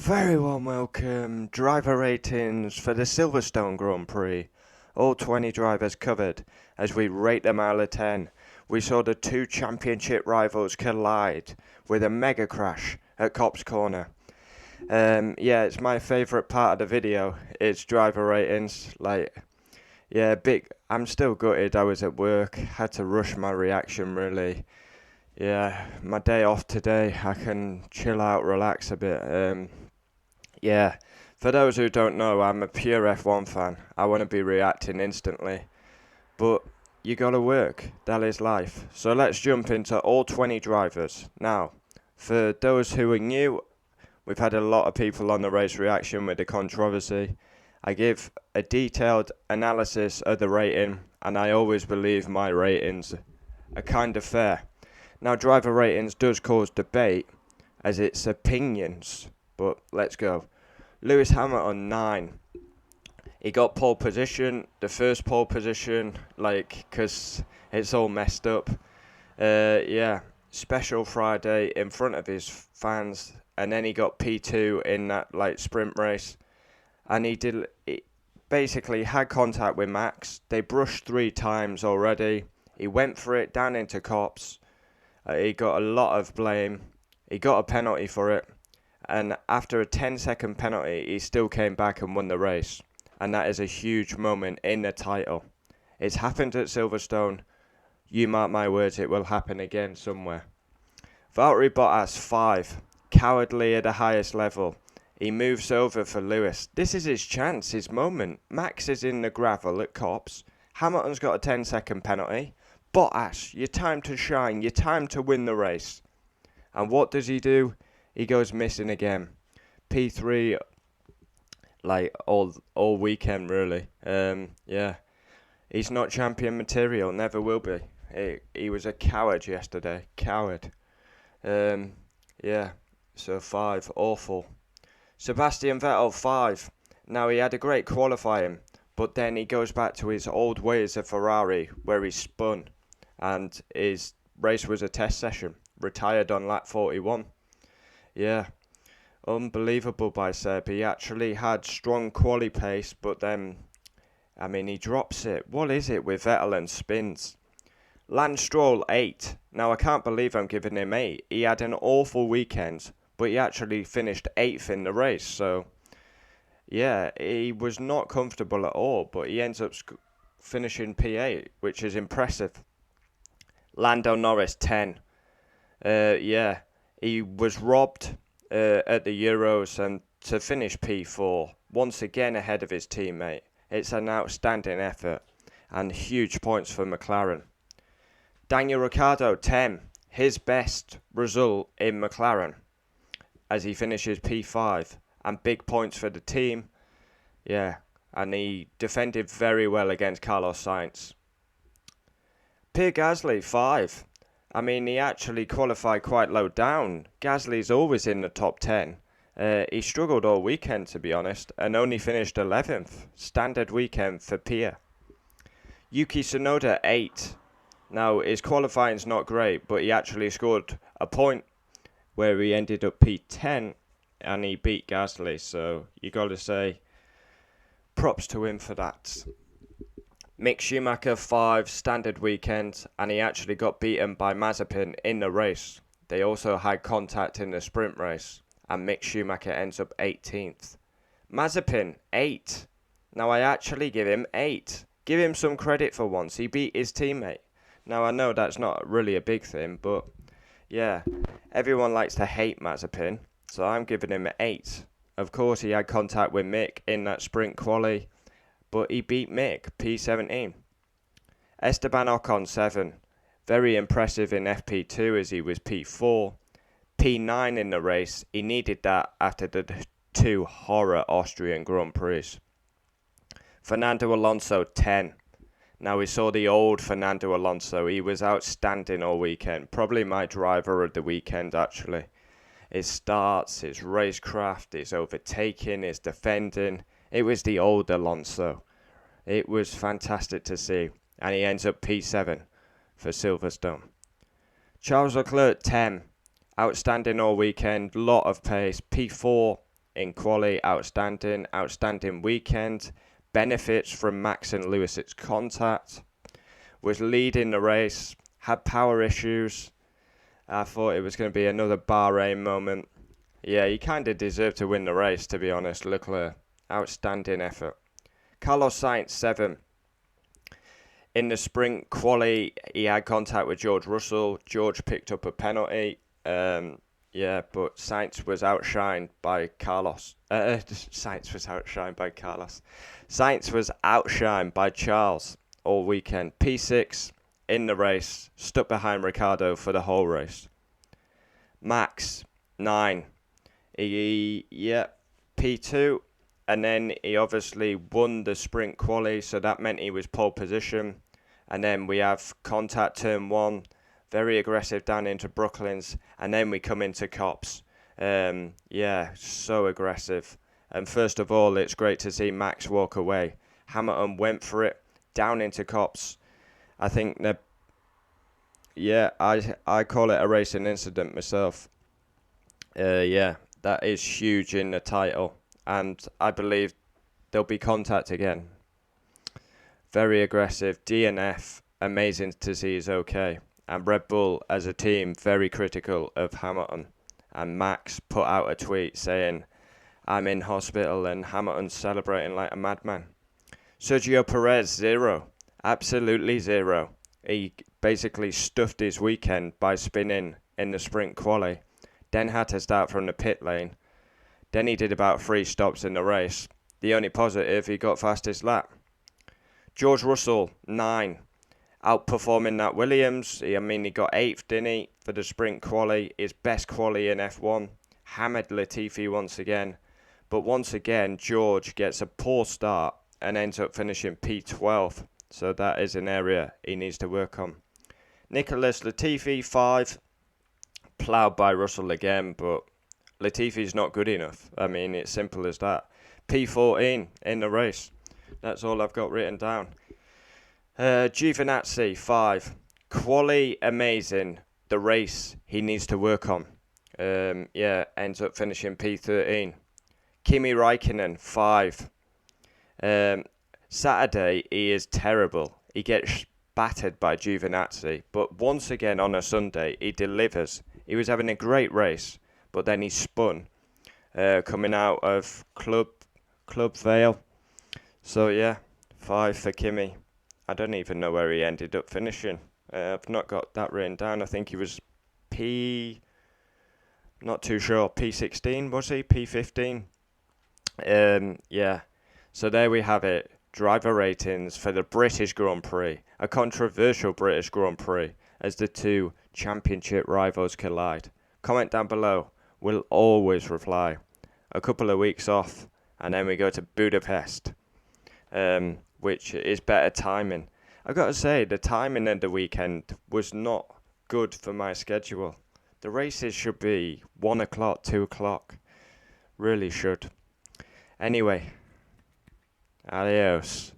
Very warm welcome. Driver ratings for the Silverstone Grand Prix. All 20 drivers covered as we rate them out of 10. We saw the two championship rivals collide with a mega crash at Copse Corner. It's my favourite part of the video. It's driver ratings. I'm still gutted. I was at work. Had to rush my reaction really. Yeah, my day off today. I can chill out, relax a bit. For those who don't know, I'm a pure F1 fan. I want to be reacting instantly. But you gotta work. That is life. So let's jump into all 20 drivers. Now, for those who are new, we've had a lot of people on the race reaction with the controversy. I give a detailed analysis of the rating, and I always believe my ratings are kind of fair. Now, driver ratings does cause debate, as it's opinions, but let's go. Lewis Hamilton, 9. He got pole position, the first pole position, because it's all messed up. Special Friday in front of his fans, and then he got P2 in that, sprint race. And he basically had contact with Max. They brushed 3 times already. He went for it down into Copse. He got a lot of blame. He got a penalty for it. And after a 10-second penalty, he still came back and won the race. And that is a huge moment in the title. It's happened at Silverstone. You mark my words, it will happen again somewhere. Valtteri Bottas, 5. Cowardly at the highest level. He moves over for Lewis. This is his chance, his moment. Max is in the gravel at Copse. Hamilton's got a 10-second penalty. Bottas, your time to shine, your time to win the race. And what does he do? He goes missing again. P3, all weekend really. He's not champion material, never will be. He was a coward yesterday, coward. So 5, awful. Sebastian Vettel, 5. Now he had a great qualifying, but then he goes back to his old ways of Ferrari, where he spun. And his race was a test session. Retired on lap 41. Yeah. Unbelievable by Seb. He actually had strong quali pace, but then, he drops it. What is it with Vettel and spins? Lance Stroll, 8. Now, I can't believe I'm giving him 8. He had an awful weekend, but he actually finished 8th in the race. So, yeah, he was not comfortable at all, but he ends up finishing P8, which is impressive. Lando Norris, 10. He was robbed at the Euros and to finish P4, once again ahead of his teammate. It's an outstanding effort and huge points for McLaren. Daniel Ricciardo, 10. His best result in McLaren as he finishes P5 and big points for the team. Yeah, and he defended very well against Carlos Sainz. Pierre Gasly, 5. He actually qualified quite low down. Gasly's always in the top 10. He struggled all weekend, to be honest, and only finished 11th. Standard weekend for Pierre. Yuki Tsunoda, 8. Now, his qualifying's not great, but he actually scored a point where he ended up P10, and he beat Gasly, so you got to say props to him for that. Mick Schumacher, 5, standard weekend, and he actually got beaten by Mazepin in the race. They also had contact in the sprint race, and Mick Schumacher ends up 18th. Mazepin, 8. Now I actually give him 8. Give him some credit for once. He beat his teammate. Now I know that's not really a big thing, but yeah, everyone likes to hate Mazepin, so I'm giving him 8. Of course, he had contact with Mick in that sprint quali, but he beat Mick, P17. Esteban Ocon, 7. Very impressive in FP2 as he was P4. P9 in the race. He needed that after the 2 horror Austrian Grand Prix. Fernando Alonso, 10. Now we saw the old Fernando Alonso. He was outstanding all weekend. Probably my driver of the weekend, actually. His starts, his racecraft, his overtaking, his defending. It was the old Alonso. It was fantastic to see. And he ends up P7 for Silverstone. Charles Leclerc, 10. Outstanding all weekend. Lot of pace. P4 in quali, outstanding weekend. Benefits from Max and Lewis's contact. Was leading the race. Had power issues. I thought it was going to be another Bahrain moment. Yeah, he kind of deserved to win the race, to be honest. Leclerc, outstanding effort. Carlos Sainz, 7. In the sprint quali, he had contact with George Russell. George picked up a penalty. But Sainz was outshined by Carlos. Sainz was outshined by Carlos. Sainz was outshined by Charles all weekend. P6 in the race, stuck behind Ricciardo for the whole race. Max, 9. P2. And then he obviously won the sprint quali, so that meant he was pole position. And then we have contact turn 1, very aggressive down into Brooklands, and then we come into Copse. So aggressive. And first of all, it's great to see Max walk away. Hamilton went for it, down into Copse. I think that, I call it a racing incident myself. That is huge in the title. And I believe there'll be contact again. Very aggressive. DNF, amazing to see he's okay. And Red Bull, as a team, very critical of Hamilton. And Max put out a tweet saying, I'm in hospital, and Hamilton's celebrating like a madman. Sergio Perez, 0. Absolutely 0. He basically stuffed his weekend by spinning in the sprint quali. Then had to start from the pit lane. Then he did about 3 stops in the race. The only positive, he got fastest lap. George Russell, 9. Outperforming that Williams. He got 8th, didn't he, for the sprint quali. His best quali in F1. Hammered Latifi once again. But once again, George gets a poor start and ends up finishing P12. So that is an area he needs to work on. Nicholas Latifi, 5. Ploughed by Russell again, but Latifi's not good enough. It's simple as that. P14 in the race. That's all I've got written down. Giovinazzi, 5. Quali, amazing. The race, he needs to work on. Ends up finishing P13. Kimi Räikkönen, 5. Saturday, he is terrible. He gets battered by Giovinazzi. But once again on a Sunday, he delivers. He was having a great race, but then he spun coming out of Club Vale. So 5 for Kimi. I don't even know where he ended up finishing. I've not got that written down. I think he was not too sure, P16 was he? P15? So there we have it. Driver ratings for the British Grand Prix. A controversial British Grand Prix as the two championship rivals collide. Comment down below. We'll always reply. A couple of weeks off, and then we go to Budapest, which is better timing. I've got to say, the timing of the weekend was not good for my schedule. The races should be 1 o'clock, 2 o'clock. Really should. Anyway, adios.